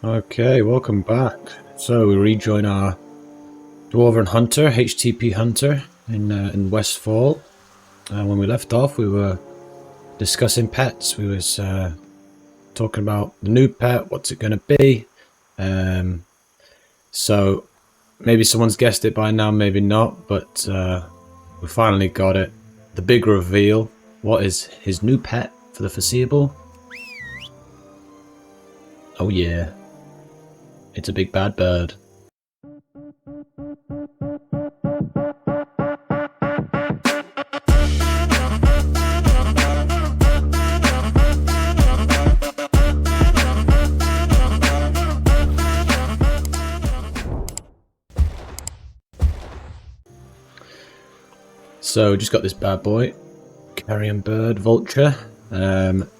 Okay, welcome back. So we rejoin our Dwarf Hunter, Htphunter, in Westfall. When we left off, we were discussing pets. We was talking about the new pet, what's it going to be. So maybe someone's guessed it by now, maybe not, but we finally got it. The big reveal. What is his new pet for the foreseeable? Oh yeah. It's a big bad bird. So just got this bad boy, carrion bird, vulture.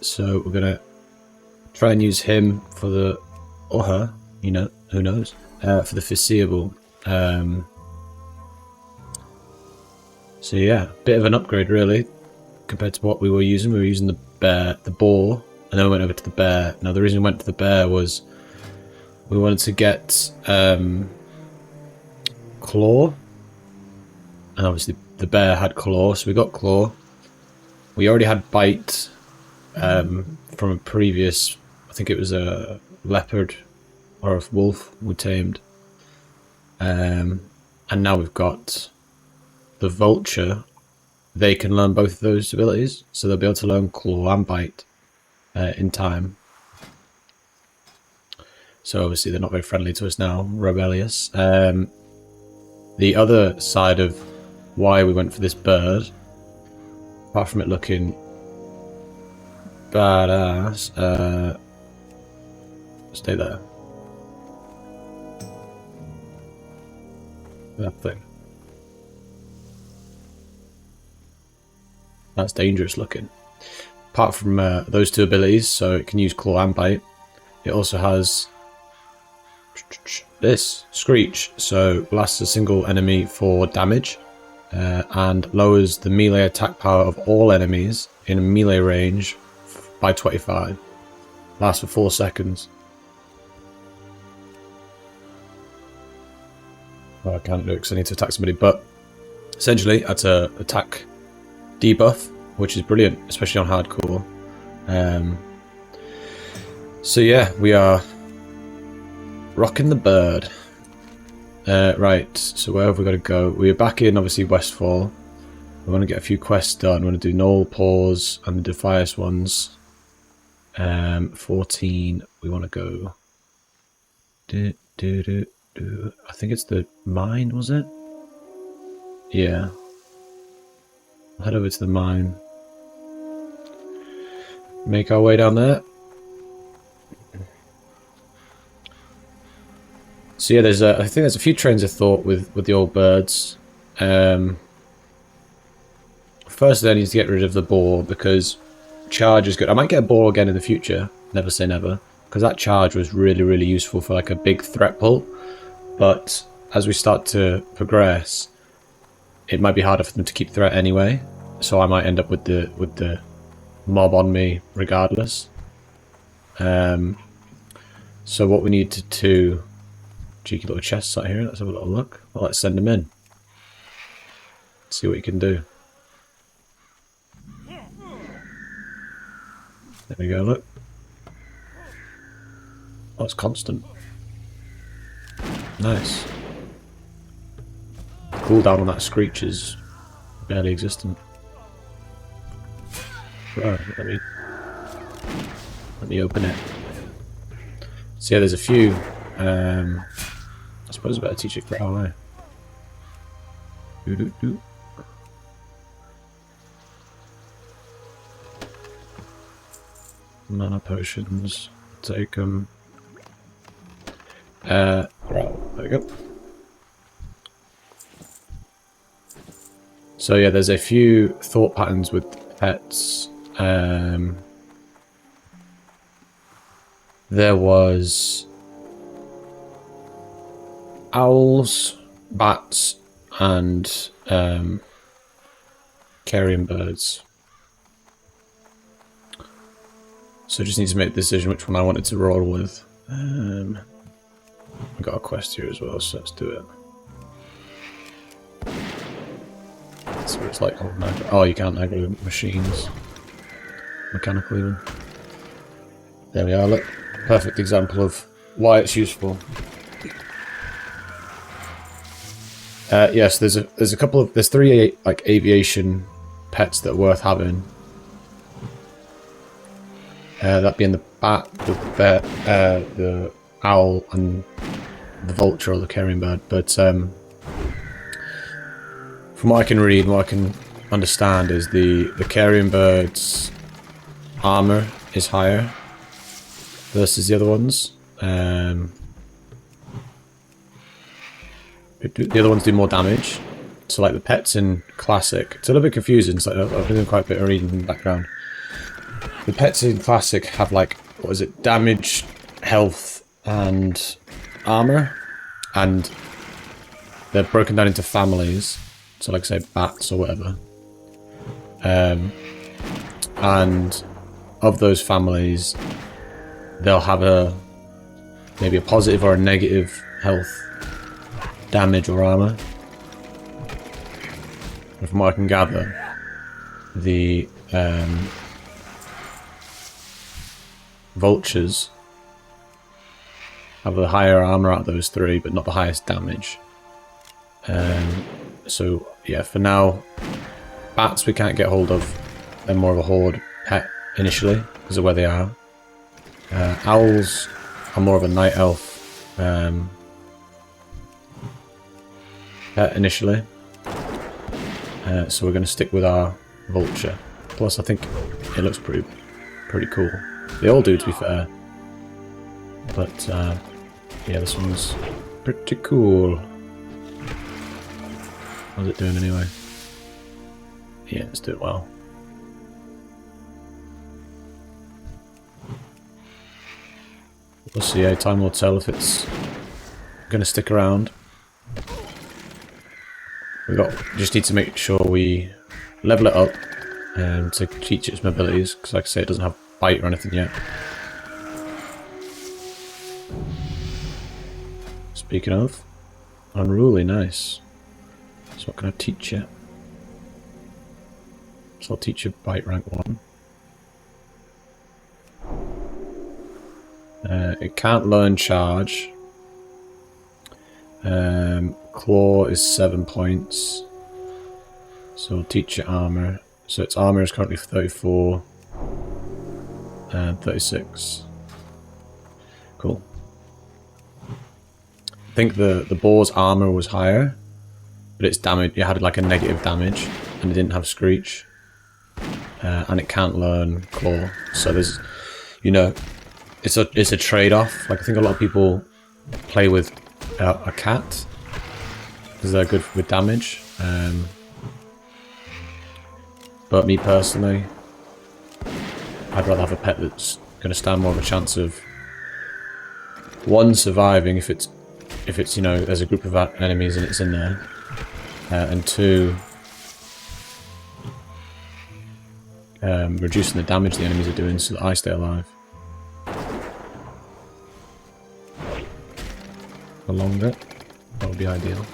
So we're gonna try and use him for the, or her, you know, who knows, for the foreseeable. So yeah, bit of an upgrade really compared to what we were using. We were using the boar, and then we went over to the bear. Now the reason we went to the bear was we wanted to get claw, and obviously the bear had claw, so we got claw. We already had bite from a previous, I think it was a leopard or a wolf we tamed. And now we've got the vulture. They can learn both of those abilities, so they'll be able to learn claw and bite in time. So obviously they're not very friendly to us now, rebellious. The other side of why we went for this bird, apart from it looking badass, stay there. That thing. That's dangerous looking. Apart from those two abilities, so it can use claw and bite, it also has this screech, so blasts a single enemy for damage. And lowers the melee attack power of all enemies in melee range by 25. Lasts for 4 seconds. Well, I can't do it because I need to attack somebody, but essentially that's a attack debuff, which is brilliant, especially on hardcore. So yeah, we are rocking the bird. Right, so where have we got to go? We're back in, obviously, Westfall. We want to get a few quests done. We want to do Knoll, Paws, and the Defias ones. 14, we want to go... I think it's the mine, was it? Yeah. I'll head over to the mine. Make our way down there. So yeah, I think there's a few trains of thought with the old birds. Firstly, I need to get rid of the boar because charge is good. I might get a boar again in the future. Never say never, because that charge was really useful for like a big threat pull. But as we start to progress, it might be harder for them to keep threat anyway. So I might end up with the mob on me regardless. So what we need to do. Cheeky little chests out here. Let's have a little look. Well, let's send him in. See what he can do. There we go, look. Oh, it's constant. Nice. Cooldown on that screech is barely existent. Right, let me open it. So yeah, there's a few. I suppose I better teach it for how I. Mana potions. Take them. Right, there we go. So yeah, there's a few thought patterns with pets. There was owls, bats, and carrion birds. So I just need to make the decision which one I wanted to roll with. I got a quest here as well, so let's do it. So it's like, oh, you can't aggro machines. Mechanical even. There we are, look. Perfect example of why it's useful. Yes, there's a couple of, there's 3 like aviation pets that are worth having. That being the bat, the owl, and the vulture or the carrion bird. But from what I can read, and what I can understand, is the carrion bird's armor is higher versus the other ones. The other ones do more damage. So like the pets in Classic, it's a little bit confusing. So I've been doing quite a bit of reading in the background. The pets in Classic have like, what is it, damage, health, and armor, and they're broken down into families. So like say bats or whatever. And of those families, they'll have maybe a positive or a negative health, damage or armor. And from what I can gather, the vultures have the higher armor out of those 3, but not the highest damage. So yeah, for now, bats we can't get hold of. They're more of a horde pet initially because of where they are. Owls are more of a night elf pet initially. So we're going to stick with our vulture. Plus, I think it looks pretty cool. They all do, to be fair. But yeah, this one's pretty cool. How's it doing anyway? Yeah, it's doing well. We'll see, time will tell if it's going to stick around. Just need to make sure we level it up to teach its mobilities, because like I say, it doesn't have bite or anything yet. Speaking of, unruly, nice. So what can I teach you? So I'll teach you bite rank 1. It can't learn charge. Claw is 7 points. So I'll teach it armor. So its armor is currently 34 and 36. Cool. I think the boar's armor was higher, but its damage, it had like a negative damage, and it didn't have screech. And it can't learn claw. So there's, you know, it's a trade-off. Like I think a lot of people play with a cat because they're good with damage. But me personally, I'd rather have a pet that's going to stand more of a chance of, one, surviving if it's you know, there's a group of enemies and it's in there, and 2, reducing the damage the enemies are doing so that I stay alive. For longer, that would be ideal.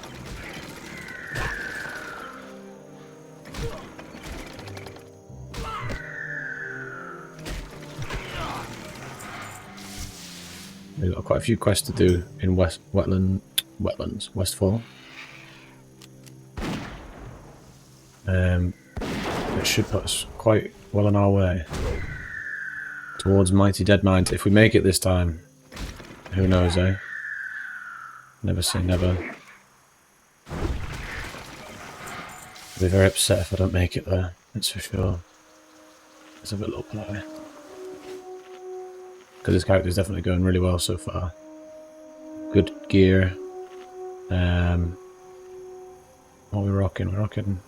We've got quite a few quests to do in Westfall. It should put us quite well on our way towards Mighty Deadmines. If we make it this time, who knows, eh? Never say never. I'll be very upset if I don't make it there, that's for sure. Let's have a little play. Because this character's definitely going really well so far. Good gear. What are we rocking? We're rocking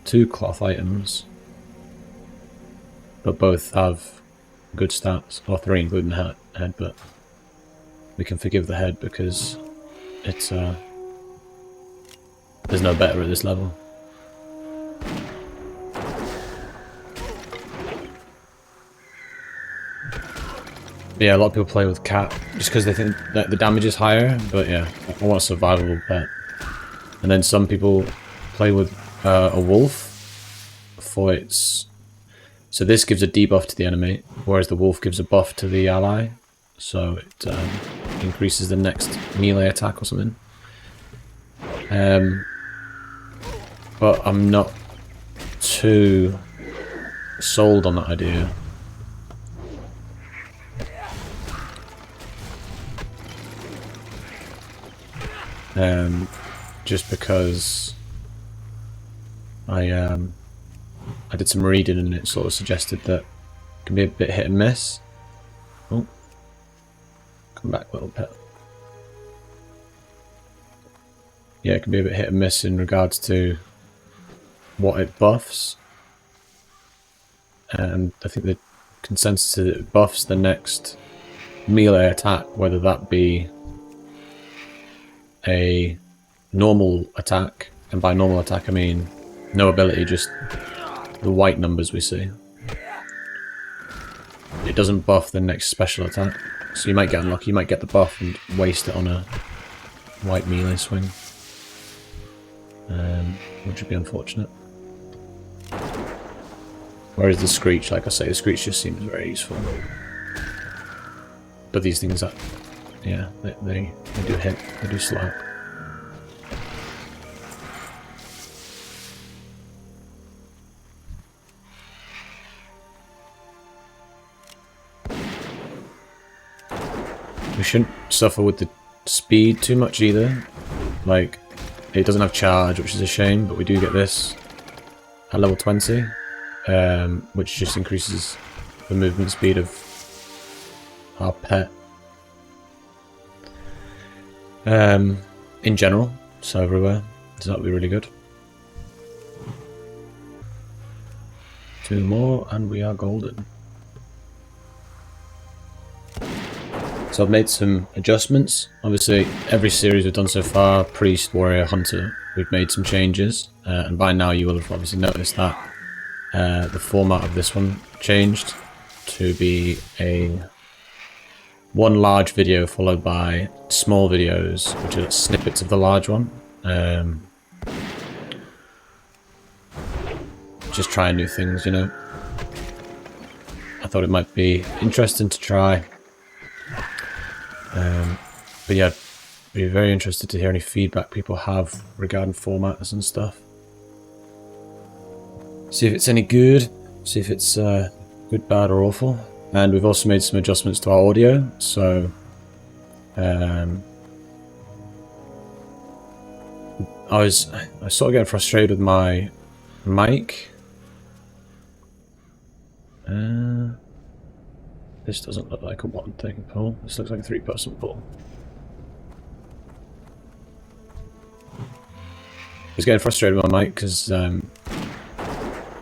2 cloth items. But both have good stats. Or 3 including the head, but we can forgive the head because it's there's no better at this level. Yeah, a lot of people play with cat just because they think that the damage is higher, but yeah, I want a survivable pet. And then some people play with a wolf for its... So this gives a debuff to the enemy, whereas the wolf gives a buff to the ally. So it increases the next melee attack or something. But I'm not too sold on that idea. Just because I did some reading and it sort of suggested that it can be a bit hit and miss. Oh, come back, little pet. Yeah, it can be a bit hit and miss in regards to what it buffs. And I think the consensus is that it buffs the next melee attack, whether that be a normal attack, and by normal attack I mean no ability, just the white numbers we see. It doesn't buff the next special attack, so you might get unlucky, you might get the buff and waste it on a white melee swing, which would be unfortunate. Whereas the Screech, like I say, the Screech just seems very useful. But these things that, yeah, they do hit, they do slap. We shouldn't suffer with the speed too much either. Like, it doesn't have charge, which is a shame, but we do get this at level 20, which just increases the movement speed of our pet. In general, so everywhere. So that would be really good. 2 more and we are golden. So I've made some adjustments. Obviously, every series we've done so far, Priest, Warrior, Hunter, we've made some changes. And by now you will have obviously noticed that the format of this one changed to be one large video followed by small videos, which are snippets of the large one. Just trying new things, you know. I thought it might be interesting to try. But yeah, I'd be very interested to hear any feedback people have regarding formats and stuff. See if it's any good, see if it's good, bad or awful. And we've also made some adjustments to our audio, so I was sort of getting frustrated with my mic. This doesn't look like a one thing pull, this looks like a 3-person pull. I was getting frustrated with my mic because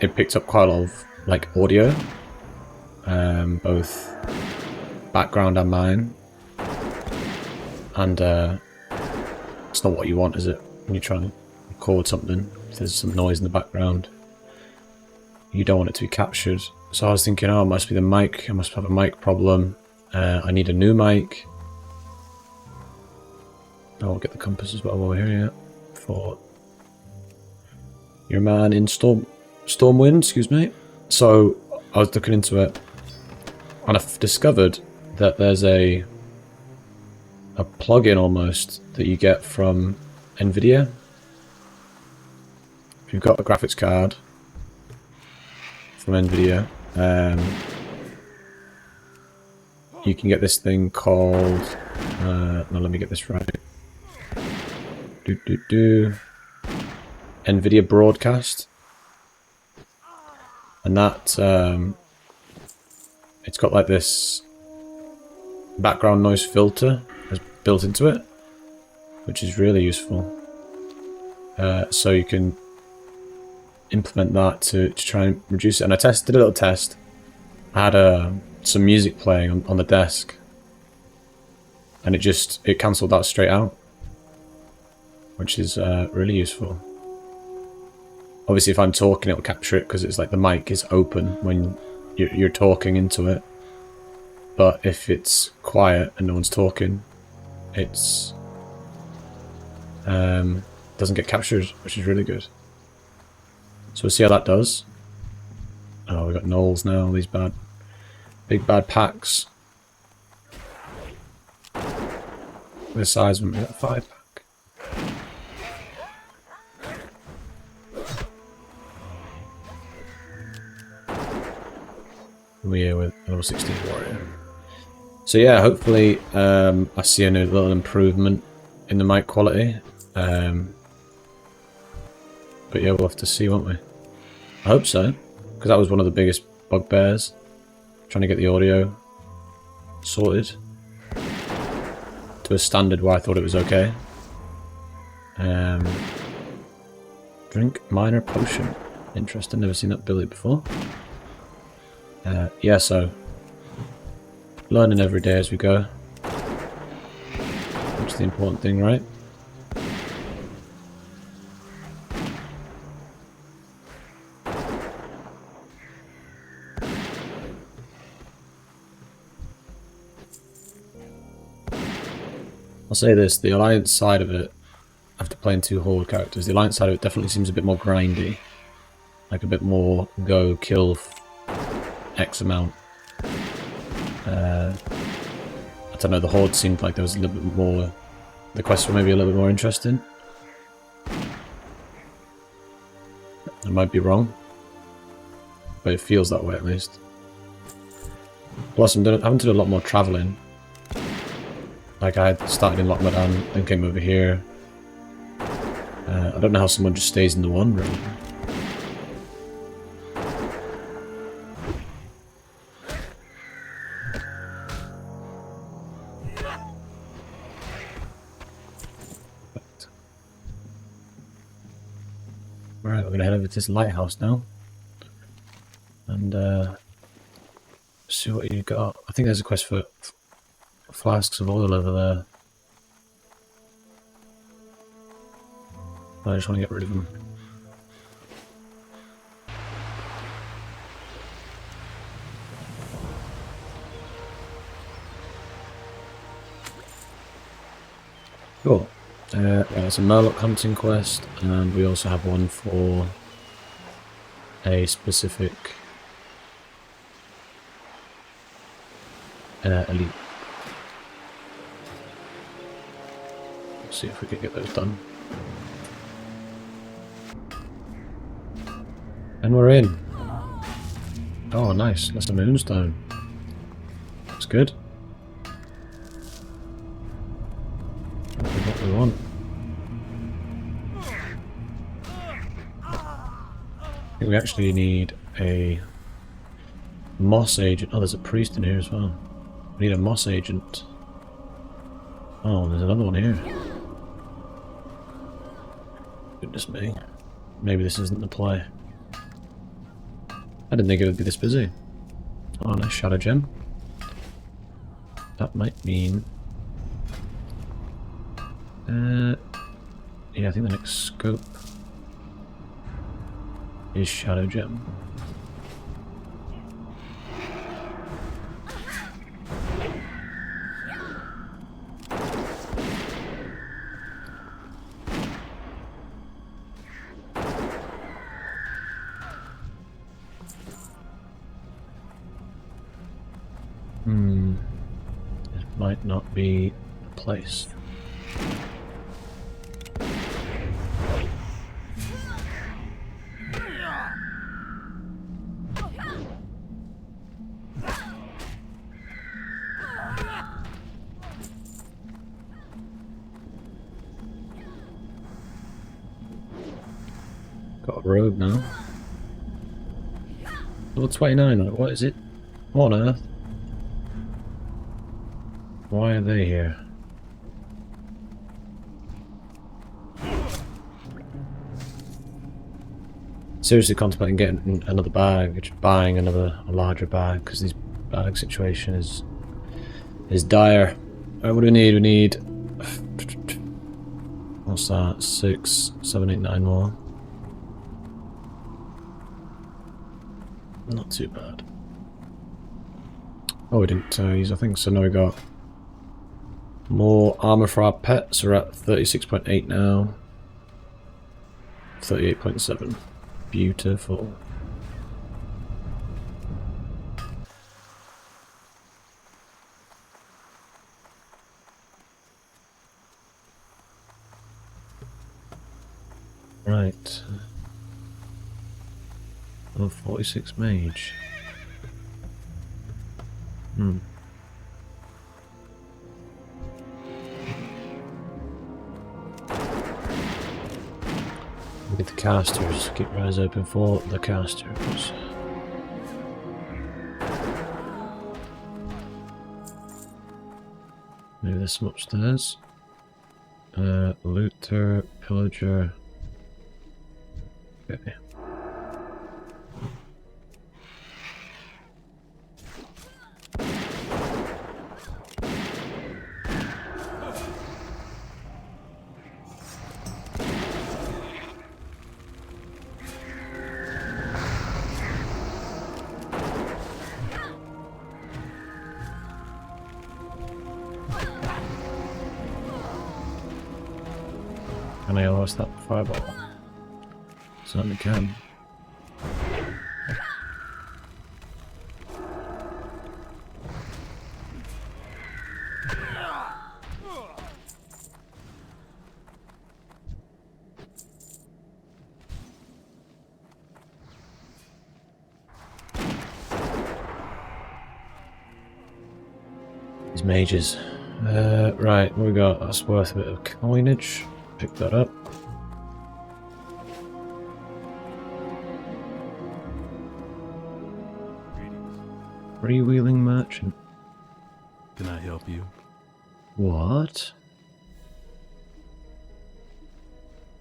it picked up quite a lot of like audio. Both background and mine, and it's not what you want, is it? When you try and record something, if there's some noise in the background, you don't want it to be captured. So I was thinking, oh, it must be the mic, I must have a mic problem, I need a new mic. I'll get the compass as well while we're here, yeah, for your man in Stormwind, excuse me. So I was looking into it, and I've discovered that there's a plugin almost that you get from NVIDIA. If you've got a graphics card from NVIDIA, you can get this thing called, no, let me get this right. NVIDIA Broadcast. And that, it's got like this background noise filter built into it, which is really useful. So you can implement that to try and reduce it. And I did a little test. I had some music playing on the desk, and it cancelled that straight out, which is really useful. Obviously, if I'm talking, it'll capture it because it's like the mic is open when you're talking into it. but if it's quiet and no one's talking, it's doesn't get captured, which is really good. So we'll see how that does. Oh, we got gnolls now. These big bad packs. The size of them, we got 5 pack. We're here with level 16 warrior. So yeah, hopefully I see a little improvement in the mic quality. But yeah, we'll have to see, won't we? I hope so, because that was one of the biggest bugbears, trying to get the audio sorted to a standard where I thought it was okay. Drink minor potion. Interesting, never seen that ability before. Yeah, so learning every day as we go, which is the important thing, right? I'll say this, the Alliance side of it, after playing 2 Horde characters, the Alliance side of it definitely seems a bit more grindy. Like a bit more go kill X amount. I don't know, the Horde seemed like there was a little bit more, the quests were maybe a little bit more interesting. I might be wrong, but it feels that way at least. Plus I'm having to do a lot more travelling. Like I had started in Lochmadan, then came over here. I don't know how someone just stays in the one room. Right, we're gonna head over to this lighthouse now. And see what you got. I think there's a quest for flasks of oil over there. I just want to get rid of them. Cool. There's a Murloc hunting quest, and we also have one for a specific elite. Let's see if we can get those done. And we're in. Oh, nice. That's a moonstone. That's good. That's what we want. I think we actually need a Moss agent. Oh, there's a priest in here as well. We need a Moss agent. Oh, there's another one here. Goodness me. Maybe this isn't the play. I didn't think it would be this busy. Oh, nice shadow gem. That might mean... yeah, I think the next scope is shadow gem. This might not be the place. Got a rogue now. Level 29, what is it? What on earth? Why are they here? Seriously contemplating getting another bag, just buying a larger bag, because this bag situation is dire. Alright, what do we need? We need... what's that? 6, 7, 8, 9 more. Not too bad. Oh, we didn't use, I think so. Now we got more armor for our pets. We're at 36.8 now. 38.7. Beautiful. Right. Oh, 46 mage. Hmm. Look at the casters. Keep your eyes open for the casters. Maybe there's some upstairs. Looter, pillager. Okay. Can I lost that fireball? Certainly can. These mages. Right, what we got? That's worth a bit of coinage. Pick that up. Freewheeling merchant. Can I help you? What?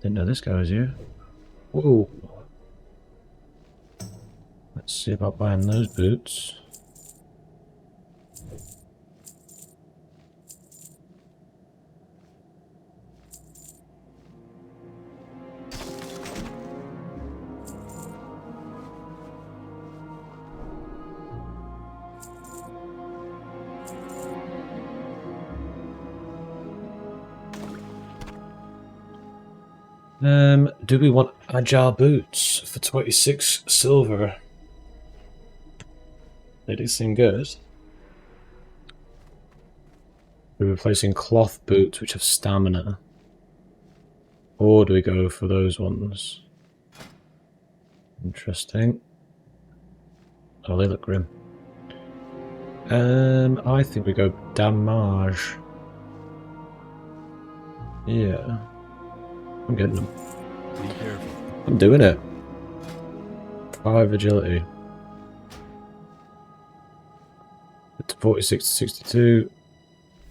Didn't know this guy was here. Whoa. Let's see about buying those boots. Do we want agile boots for 26 silver? They do seem good. We're replacing cloth boots which have stamina. Or do we go for those ones? Interesting. Oh, they look grim. I think we go damage. Yeah. I'm getting them. Be careful. I'm doing it. 5 agility. It's 46 to 62.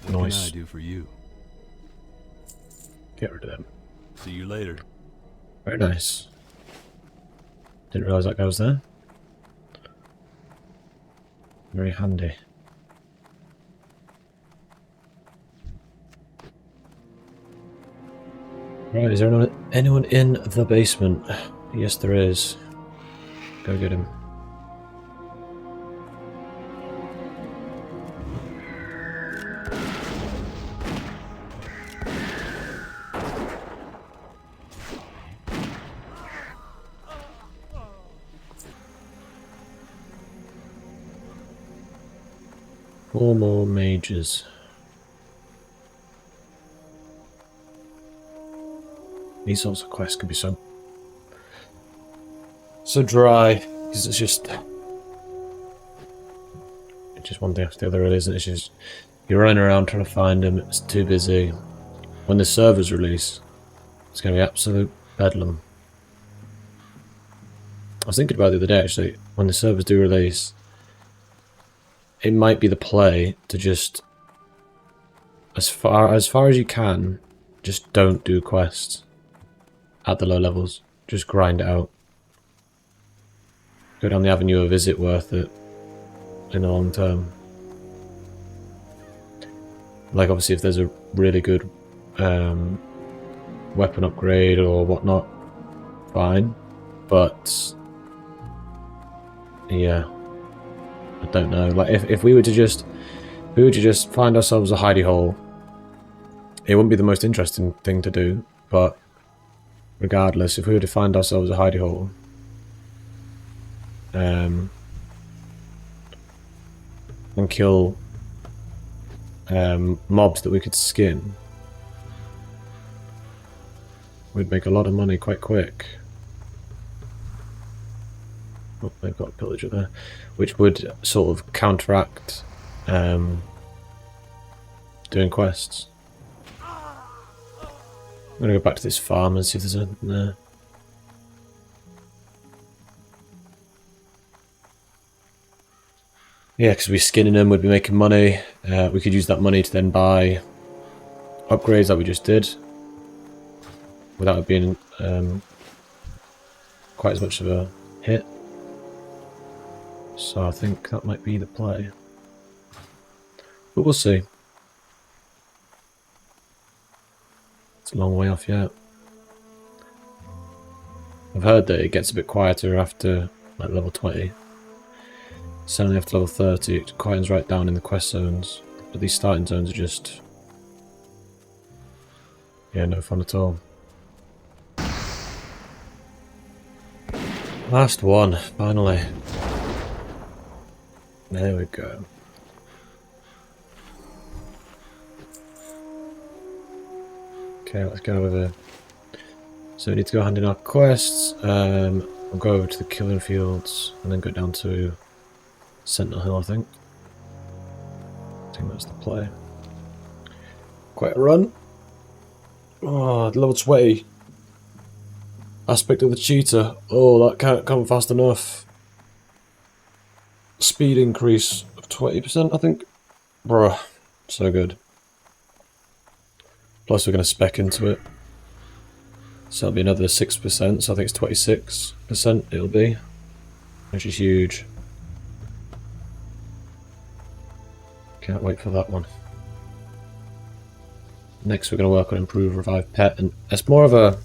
What Nice. can I do for you? Get rid of them. See you later. Very nice. Didn't realise that guy was there. Very handy. Right, is there anyone in the basement? Yes, there is. Go get him. Four more mages. These sorts of quests can be so dry because it's just one thing after the other. Really, isn't it? It's just you're running around trying to find them. It's too busy. When the servers release, it's going to be absolute bedlam. I was thinking about it the other day actually. When the servers do release, it might be the play to just as far as you can, just don't do quests at the low levels. Just grind it out. Go down the avenue of is it worth it in the long term. Like obviously if there's a really good weapon upgrade or whatnot, fine. But yeah. I don't know. Like if we were to just find ourselves a hidey hole, it wouldn't be the most interesting thing to do. But regardless, if we were to find ourselves a hidey hole, and kill mobs that we could skin, we'd make a lot of money quite quick. Oh, they've got a pillager there, which would sort of counteract doing quests. I'm gonna go back to this farm and see if there's anything there. Yeah, because we're skinning them, we'd be making money. We could use that money to then buy upgrades like we just did, without it being quite as much of a hit. So I think that might be the play. But we'll see. It's a long way off yet. I've heard that it gets a bit quieter after like level 20. Certainly after level 30 it quietens right down in the quest zones. But these starting zones are just... yeah, no fun at all. Last one, finally. There we go. Okay, let's go over. So we need to go hand in our quests. We'll go over to the killing fields and then go down to Sentinel Hill, I think. I think that's the play. Quite a run. Oh, level 20. Aspect of the cheetah. Oh, that can't come fast enough. Speed increase of 20%, I think. Bruh, so good. Plus we're going to spec into it. So that'll be another 6%, so I think it's 26% it'll be. Which is huge. Can't wait for that one. Next we're going to work on improve revive pet, and it's more of a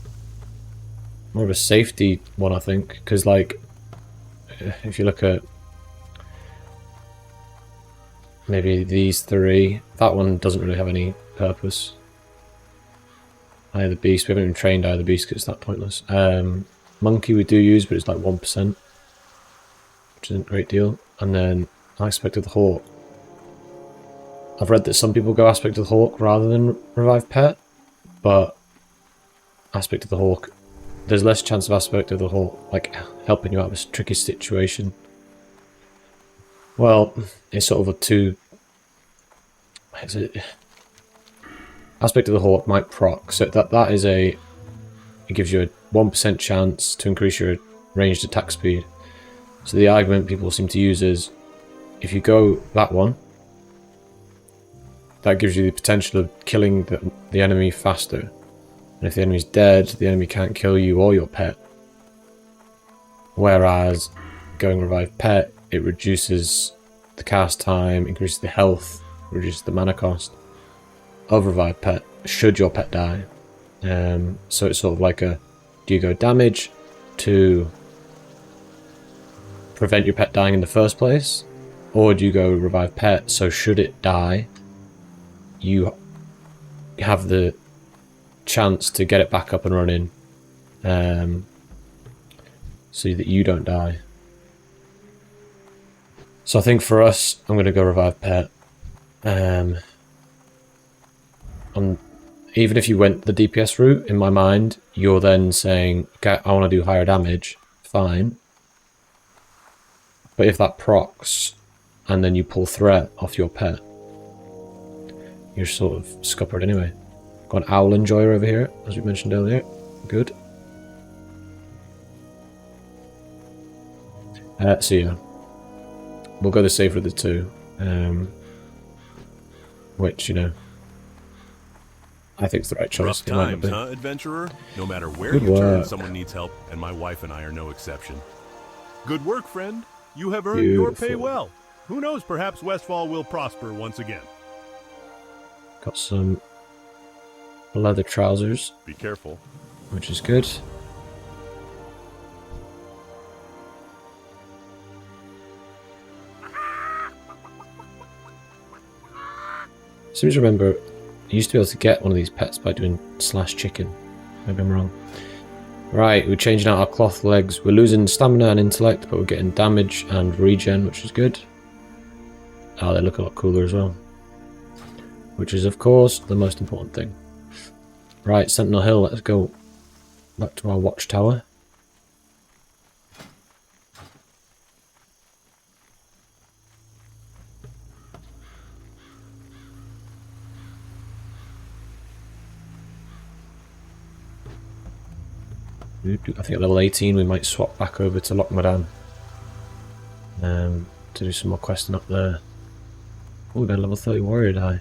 safety one, I think, because like if you look at maybe these three, that one doesn't really have any purpose. Eye of the Beast, we haven't even trained Eye of the Beast because it's that pointless. Monkey we do use, but it's like 1%, which isn't a great deal. And then Aspect of the Hawk. I've read that some people go Aspect of the Hawk rather than revive pet, but Aspect of the Hawk, there's less chance of Aspect of the Hawk like helping you out of a tricky situation. Well, it's sort of a two... is it? Aspect of the Hawk might proc, so that is a... it gives you a 1% chance to increase your ranged attack speed. So the argument people seem to use is, if you go that one, that gives you the potential of killing the enemy faster. And if the enemy's dead, the enemy can't kill you or your pet. Whereas, going revive pet, it reduces the cast time, increases the health, reduces the mana cost of revive pet, should your pet die. So it's sort of like a, do you go damage to prevent your pet dying in the first place, or do you go revive pet, so should it die, you have the chance to get it back up and running, so that you don't die. So I think for us, I'm going to go revive pet. Even if you went the DPS route, in my mind, you're then saying, okay, I want to do higher damage, fine. But if that procs, and then you pull threat off your pet, you're sort of scuppered anyway. Got an Owl Enjoyer over here, as we mentioned earlier. Good. So yeah, we'll go the safer of the two. Which, you know, I think it's the right choice. Rough times, huh, adventurer? No matter where Good you turn, work. someone needs help, and my wife and I are no exception. Good work, friend. You have earned your pay Beautiful. well. Who knows, perhaps Westfall will prosper once again. Got some leather trousers, Be careful. which is good. seems to remember you used to be able to get one of these pets by doing /chicken. Maybe I'm wrong. Right, we're changing out our cloth legs. We're losing stamina and intellect, but we're getting damage and regen, which is good. Oh, they look a lot cooler as well. Which is, of course, the most important thing. Right, Sentinel Hill, let's go back to our watchtower. I think at level 18 we might swap back over to Lochmadan to do some more questing up there. Oh, we got a level 30 warrior die.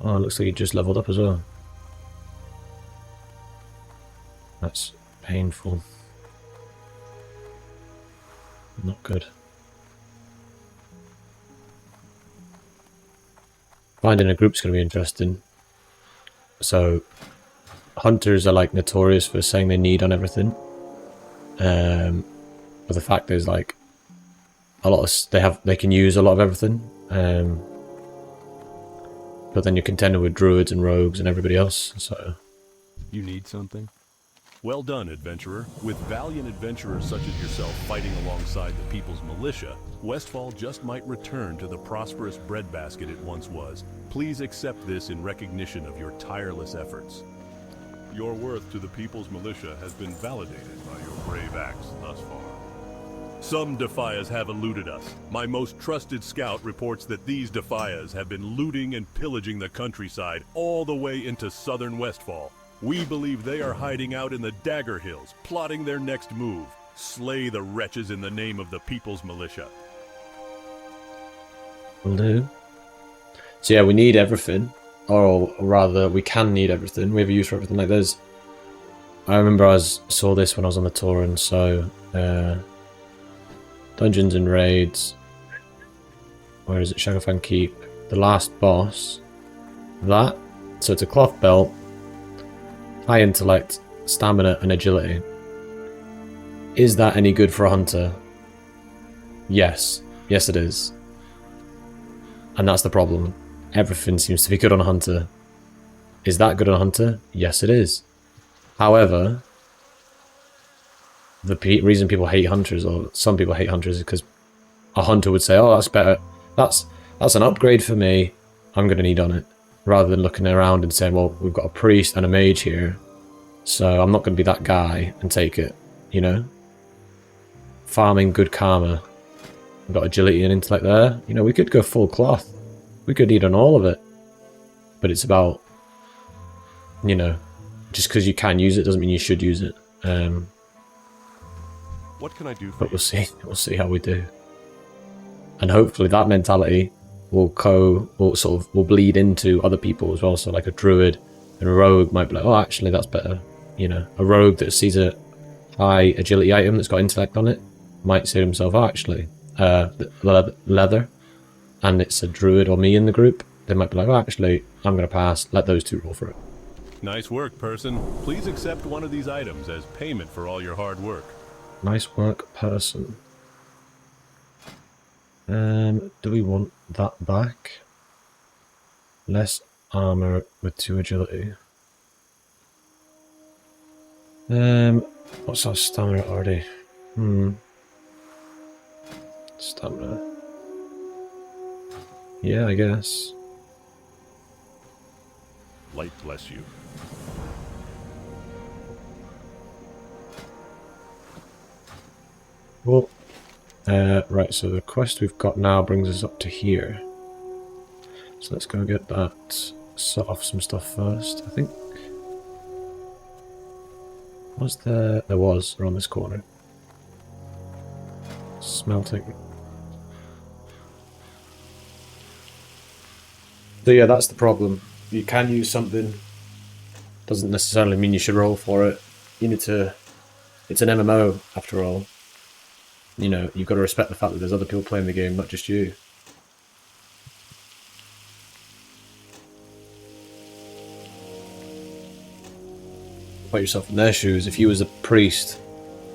Oh, it looks like he just leveled up as well. That's painful. Not good. Finding a group's going to be interesting. So, hunters are like notorious for saying they need on everything. But the fact is, like, a lot of they can use a lot of everything. But then you're contending with druids and rogues and everybody else. So, You need something? Well done, adventurer. With valiant adventurers such as yourself fighting alongside the people's militia, Westfall just might return to the prosperous breadbasket it once was. Please accept this in recognition of your tireless efforts. Your worth to the people's militia has been validated by your brave acts thus far. Some Defias have eluded us. My most trusted scout reports that these Defias have been looting and pillaging the countryside all the way into southern Westfall. We believe they are hiding out in the Dagger Hills, plotting their next move. Slay the wretches in the name of the people's militia. will do. So yeah, we need everything. Or rather, we can need everything. We have a use for everything. Like I remember I saw this when I was on the tour, and so dungeons and raids. Where is it? Shagafan Keep. The last boss. That. So it's a cloth belt. High intellect, stamina, and agility. Is that any good for a hunter? Yes. Yes, it is. And that's the problem. Everything seems to be good on a hunter. Is that good on a hunter? Yes, it is. However, the reason people hate hunters, or some people hate hunters, is because a hunter would say, oh, that's better. That's an upgrade for me. I'm going to need on it. Rather than looking around and saying, well, we've got a priest and a mage here, so I'm not going to be that guy and take it, you know? Farming good karma. We've got agility and intellect there. You know, we could go full cloth. We could need on all of it. But it's about, you know, just because you can use it doesn't mean you should use it. What can I do for But you? we'll see. We'll see how we do. And hopefully that mentality will bleed into other people as well. So like a druid and a rogue might be like, oh, actually that's better. You know, a rogue that sees a high agility item that's got intellect on it might say to himself, oh, actually, leather, and it's a druid or me in the group. They might be like, oh, actually, I'm going to pass. Let those two roll for it. Nice work, person. Please accept one of these items as payment for all your hard work. Nice work, person. Do we want that back? Less armor with 2 agility. What's our stamina already? Stamina. Yeah, I guess. Light bless you. Well, right, so the quest we've got now brings us up to here. So let's go get that, set off some stuff first, I think. Was there? There was, around this corner. Smelting. So yeah, that's the problem. You can use something, doesn't necessarily mean you should roll for it. You need to, it's an MMO after all. You know, you've got to respect the fact that there's other people playing the game, not just you. Put yourself in their shoes. If you was a priest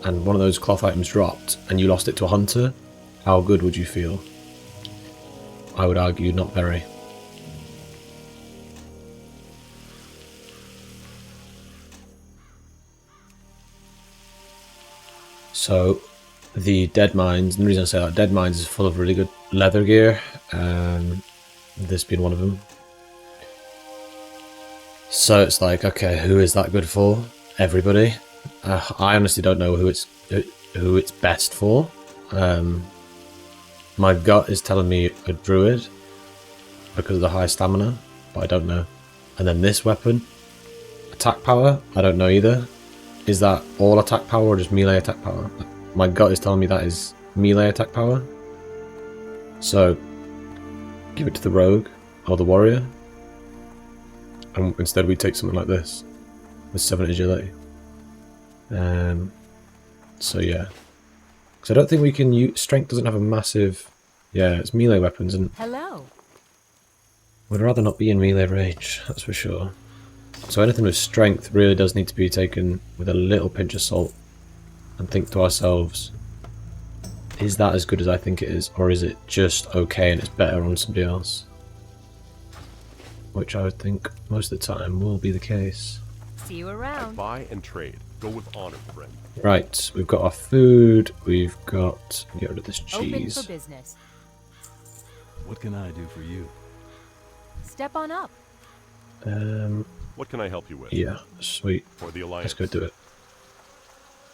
and one of those cloth items dropped and you lost it to a hunter, how good would you feel? I would argue not very. So, the Dead Mines, and the reason I say that, Dead Mines is full of really good leather gear, this being one of them. So it's like, okay, who is that good for? Everybody. I honestly don't know who it's best for. My gut is telling me a druid because of the high stamina, but I don't know. And then this weapon, attack power, I don't know either. Is that all attack power or just melee attack power? My gut is telling me that is melee attack power. So, give it to the rogue or the warrior. And instead we take something like this with 7 agility. So yeah. Because I don't think we can use... Strength doesn't have a massive... Yeah, it's melee weapons and... Hello. Would rather not be in melee range, that's for sure. So anything with strength really does need to be taken with a little pinch of salt. And think to ourselves, is that as good as I think it is? Or is it just okay and it's better on somebody else? Which I would think most of the time will be the case. See you around. Buy and trade. Go with honor, friend. Right, we've got our food, we've got... Get rid of this cheese. Open for business. What can I do for you? Step on up. What can I help you with? Yeah, sweet. For the Alliance. Let's go do it.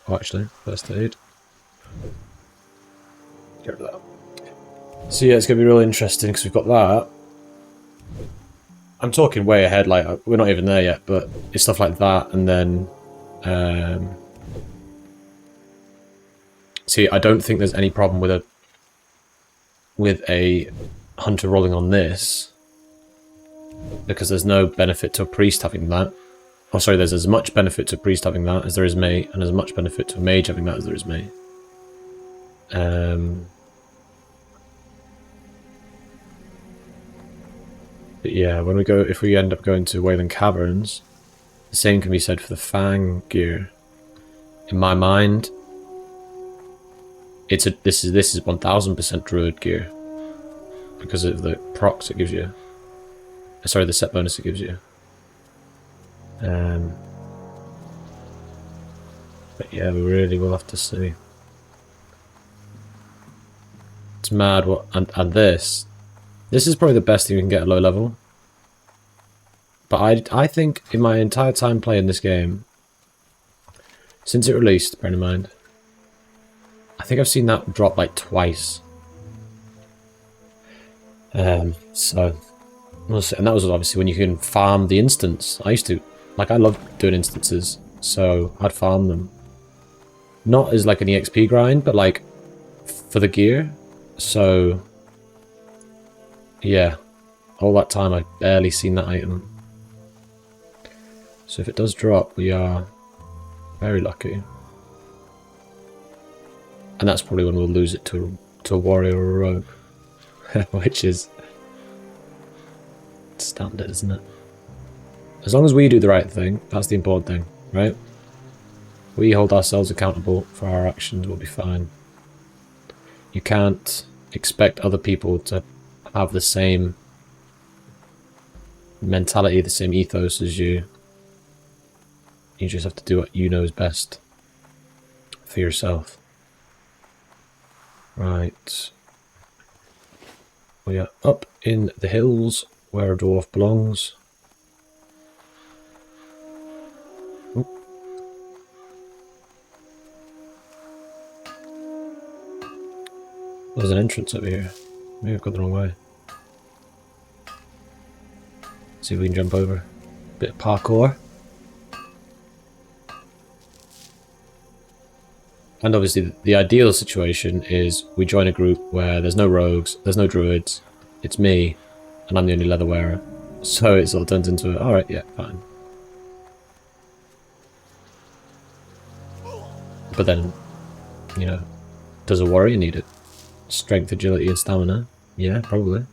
Oh, actually, first aid. Get rid of that. So yeah, it's going to be really interesting because we've got that. I'm talking way ahead, like, we're not even there yet, but it's stuff like that, and then... see, I don't think there's any problem with a hunter rolling on this, because there's no benefit to a priest having that. Oh, sorry, there's as much benefit to a priest having that as there is me, and as much benefit to a mage having that as there is me. But yeah, when we go, if we end up going to Wayland Caverns, the same can be said for the Fang gear. In my mind, this is 1000% druid gear because of the procs it gives you. Sorry, the set bonus it gives you. But yeah, we really will have to see. It's mad what and this is probably the best thing you can get at low level. But I think in my entire time playing this game, since it released, bear in mind, I think I've seen that drop like twice. So we'll see. And that was obviously when you can farm the instance. I used to, like, I love doing instances, so I'd farm them. Not as like an EXP grind, but like for the gear. So yeah, all that time I barely seen that item. So if it does drop, we are very lucky. And that's probably when we'll lose it to a warrior or a rogue. Which is standard, isn't it? As long as we do the right thing, that's the important thing, right? We hold ourselves accountable for our actions, we'll be fine. You can't expect other people to have the same mentality, the same ethos as you. You just have to do what you know is best for yourself. Right. We are up in the hills where a dwarf belongs. Oop. There's an entrance over here. Maybe I've got the wrong way. See if we can jump over. Bit of parkour. And obviously the ideal situation is we join a group where there's no rogues, there's no druids, it's me, and I'm the only leather wearer. So it sort of turns into, alright, yeah, fine. But then, you know, does a warrior need it? Strength, agility, and stamina? Yeah, probably.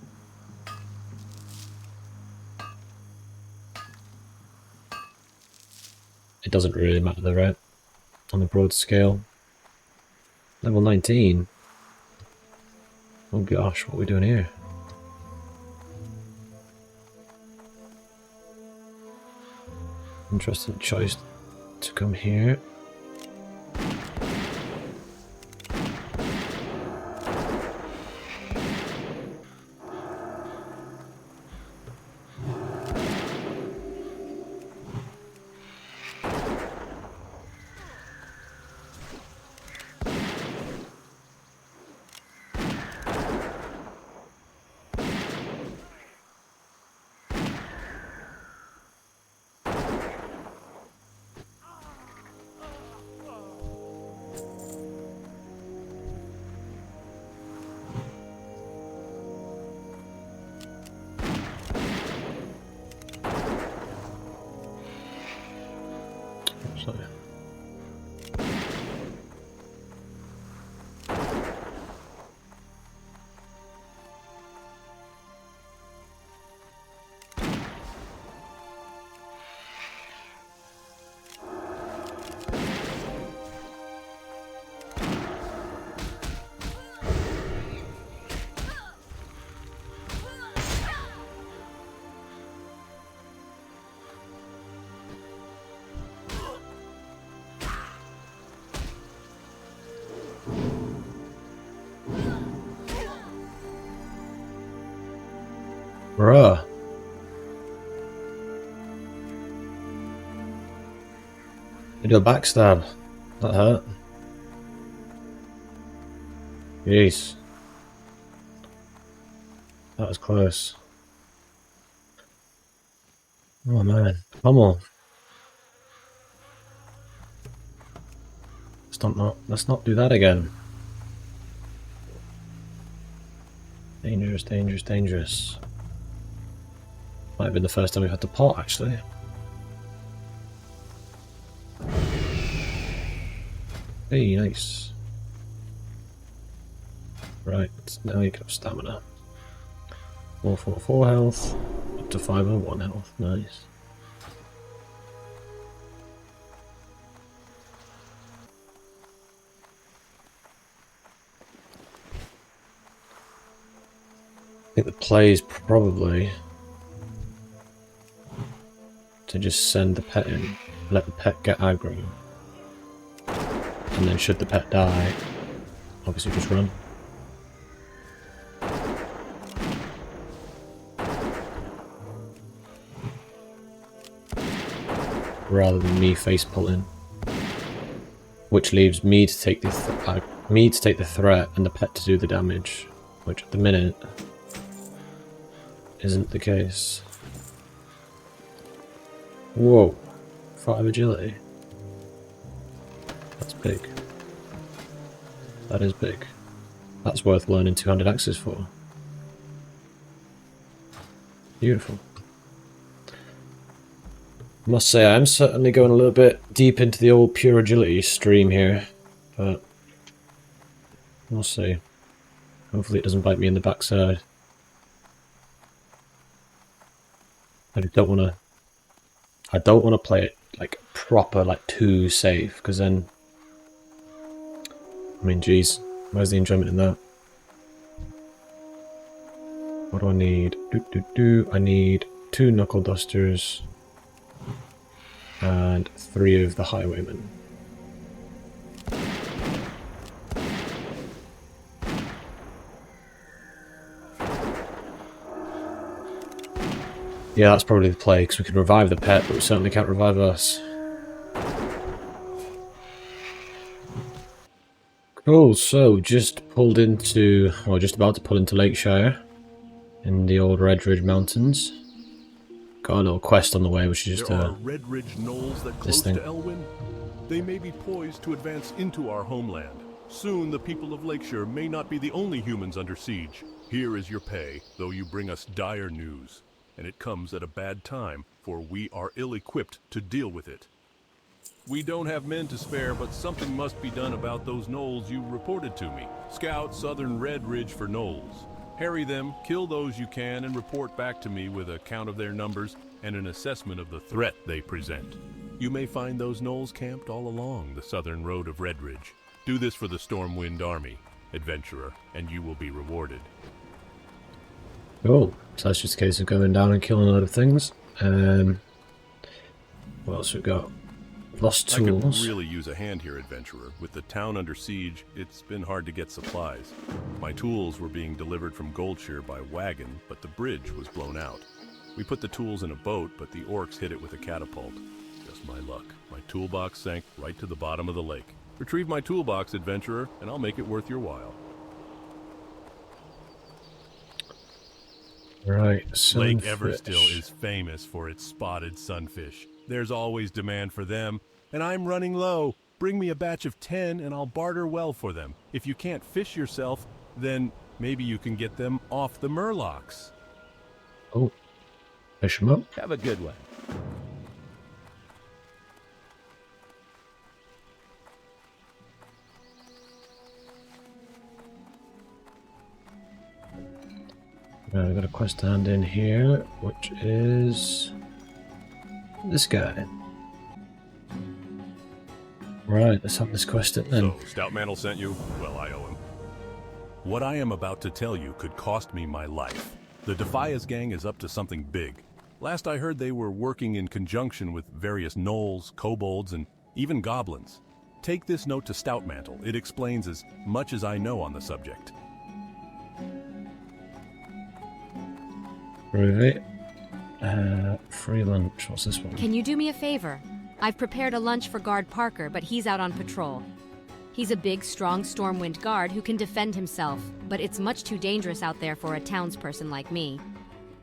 It doesn't really matter though, right? On the broad scale. Level 19. Oh gosh, what are we doing here? Interesting choice to come here. So. Bruh. They do a backstab. That hurt. Jeez. That was close. Oh man. Pummel. Let's not do that again. Dangerous, dangerous, dangerous. Might have been the first time we've had to pot, actually. Hey, nice. Right, now you can have stamina. 444 health, up to 501 health. Nice. I think the play is probably to just send the pet in, let the pet get aggro, and then should the pet die, obviously just run. Rather than me face pulling, which leaves me to take the threat and the pet to do the damage, which at the minute isn't the case. Whoa, 5 agility. That's big. That is big. That's worth learning 200 axes for. Beautiful. I must say, I'm certainly going a little bit deep into the old pure agility stream here, but we'll see. Hopefully it doesn't bite me in the backside. I don't want to play it like proper, like too safe, because then, I mean, geez, where's the enjoyment in that? What do I need? I need 2 knuckle dusters and 3 of the highwaymen. Yeah, that's probably the play, because we can revive the pet, but we certainly can't revive us. Cool, so just pulled into, or just about to pull into Lakeshire, in the old Red Ridge Mountains. Got a little quest on the way, which is just there are Red Ridge knolls that close thing. to Elwyn. They may be poised to advance into our homeland. Soon the people of Lakeshire may not be the only humans under siege. Here is your pay, though you bring us dire news. And it comes at a bad time, for we are ill-equipped to deal with it. We don't have men to spare, but something must be done about those gnolls you reported to me. Scout Southern Red Ridge for gnolls. Harry them, kill those you can, and report back to me with a count of their numbers and an assessment of the threat they present. You may find those gnolls camped all along the southern road of Red Ridge. Do this for the Stormwind Army, adventurer, and you will be rewarded. Cool. So that's just a case of going down and killing a lot of things. What else we got? Lost I could tools. really use a hand here, adventurer. With the town under siege, it's been hard to get supplies. My tools were being delivered from Goldshire by wagon, but the bridge was blown out. We put the tools in a boat, but the orcs hit it with a catapult. Just my luck. My toolbox sank right to the bottom of the lake. Retrieve my toolbox, adventurer, and I'll make it worth your while. Right, Lake sunfish. Everstill is famous for its spotted sunfish. There's always demand for them, and I'm running low. Bring me a batch of 10 and I'll barter well for them. If you can't fish yourself, then maybe you can get them off the murlocs. Oh, fish 'em up. Have a good one. Right, I've got a quest to hand in here, which is this guy. Right, let's have this quest in then. So, Stoutmantle sent you? Well, I owe him. What I am about to tell you could cost me my life. The Defias gang is up to something big. Last I heard they were working in conjunction with various gnolls, kobolds, and even goblins. Take this note to Stoutmantle. It explains as much as I know on the subject. Right. Free lunch. What's this one? Can you do me a favor? I've prepared a lunch for Guard Parker, but he's out on patrol. He's a big, strong Stormwind guard who can defend himself, but it's much too dangerous out there for a townsperson like me.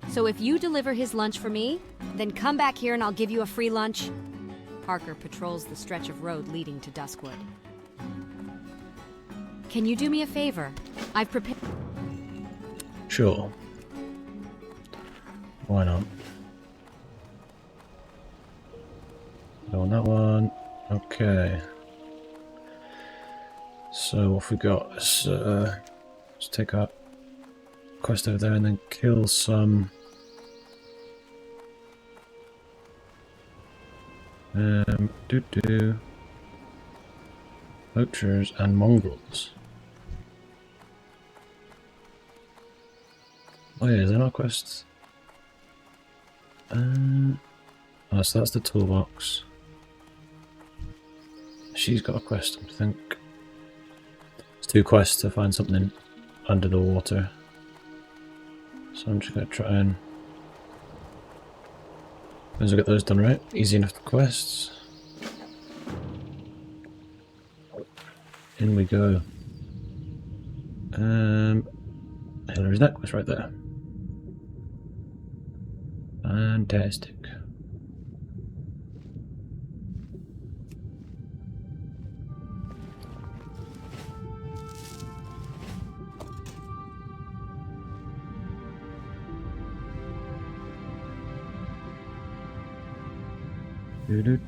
So if you deliver his lunch for me, then come back here and I'll give you a free lunch. Parker patrols the stretch of road leading to Duskwood. Can you do me a favor? I've prepared... Sure. Why not? Go on that one. Okay. So what have we got? Let's take our quest over there and then kill some poachers and mongrels. Oh yeah, is there not quests? Oh, so that's the toolbox. She's got a quest, I think. It's 2 quests to find something under the water. So I'm just going to try and... As I get those done right, easy enough quests. In we go. Hillary's necklace right there. Fantastic.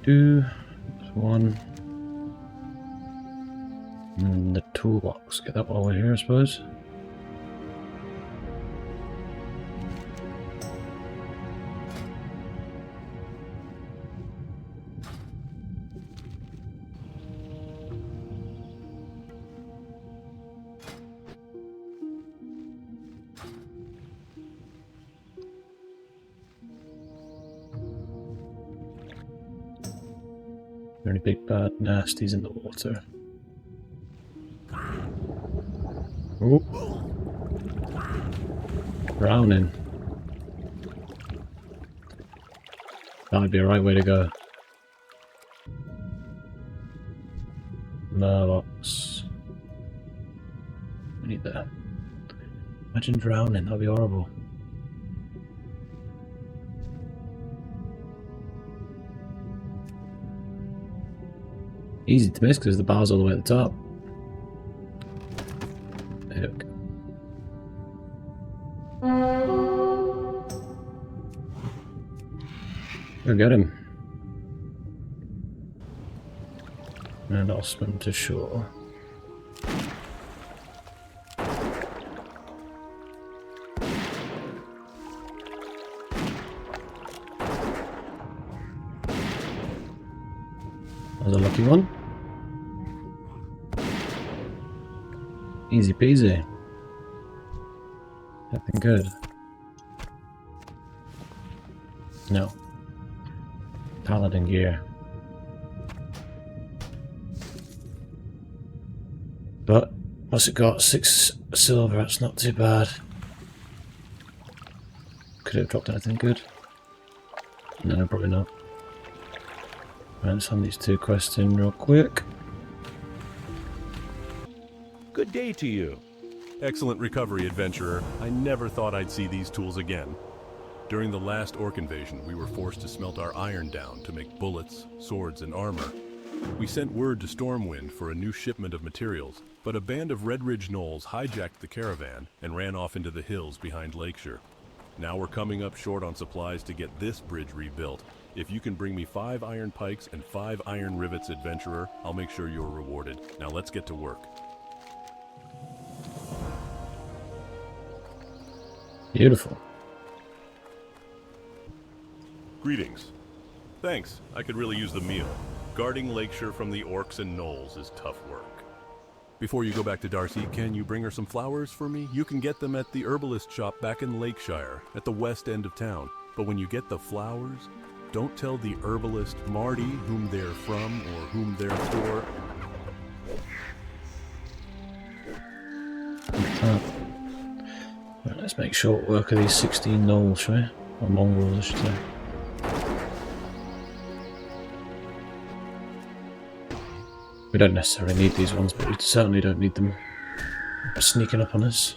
There's one. And the toolbox. Get that one over here, I suppose. Are there any big bad nasties in the water? Oh. Drowning. That would be a right way to go. Murlocs. We need that. Imagine drowning, that'd be horrible. Easy to miss because the bar's all the way at the top. Look. Go get him. And I'll swim to shore. There's a lucky one. Easy peasy. Nothing good. No. Paladin gear. But what's it got? 6 silver, that's not too bad. Could it have dropped anything good? No, probably not. Right, let's hand these 2 quests in real quick. Good day to you. Excellent recovery, adventurer. I never thought I'd see these tools again. During the last orc invasion, we were forced to smelt our iron down to make bullets, swords, and armor. We sent word to Stormwind for a new shipment of materials, but a band of Red Ridge Gnolls hijacked the caravan and ran off into the hills behind Lakeshire. Now we're coming up short on supplies to get this bridge rebuilt. If you can bring me 5 iron pikes and 5 iron rivets, adventurer, I'll make sure you're rewarded. Now let's get to work. Beautiful. Greetings. Thanks, I could really use the meal. Guarding Lakeshire from the orcs and gnolls is tough work. Before you go back to Darcy, can you bring her some flowers for me? You can get them at the herbalist shop back in Lakeshire, at the west end of town. But when you get the flowers, don't tell the herbalist Marty whom they're from or whom they're for. Right, let's make short work of these 16 gnolls, shall we? Or mongrels, I should say. We don't necessarily need these ones, but we certainly don't need them sneaking up on us.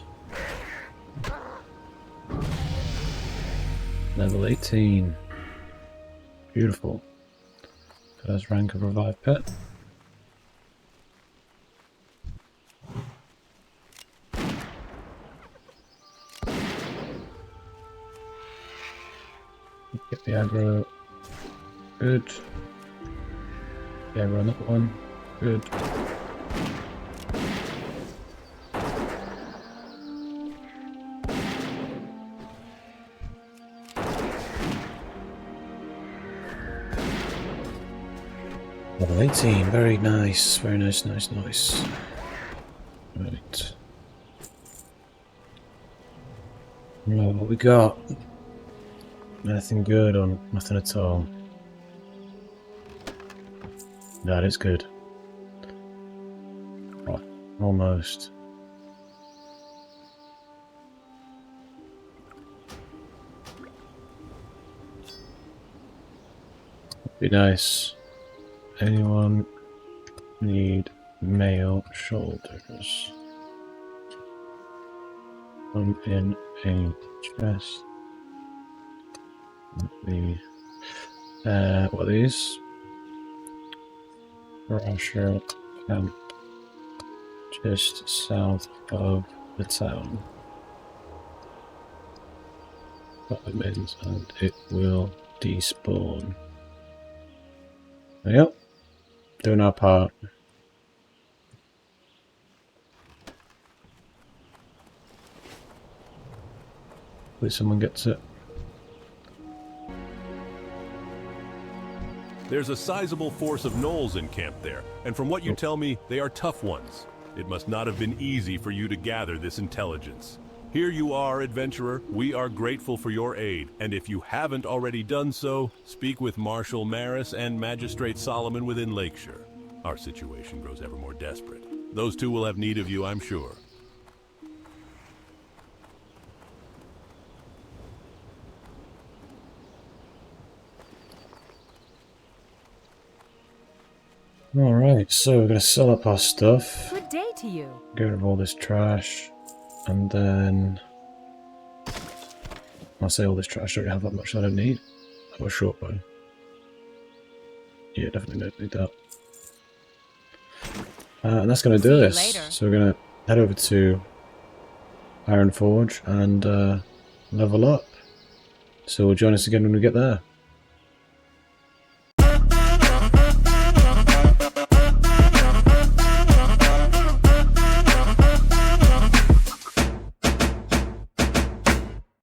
Level 18. Beautiful. First rank of Revived Pet. Get the aggro. Good. The aggro on that one. Good. Level 18, very nice, nice. Right. Right, what we got? Anything good or nothing at all? That is good. Oh, almost. Be nice. Anyone need male shoulders? One in a chest. What are these? Russia camp just south of the town. 5 minutes and it will despawn. Yep, doing our part. Hopefully someone gets it. There's a sizable force of gnolls in camp there, and from what you tell me, they are tough ones. It must not have been easy for you to gather this intelligence. Here you are, adventurer. We are grateful for your aid, and if you haven't already done so, speak with Marshal Maris and Magistrate Solomon within Lakeshire. Our situation grows ever more desperate. Those two will have need of you, I'm sure. Alright, so we're going to sell up our stuff. Good day to you. Get rid of all this trash. And then... I'll say all this trash, I don't have that much I don't need. I've got a short bow. Yeah, definitely don't need that. And that's going to do this. Later. So we're going to head over to Iron Forge and level up. So join us again when we get there.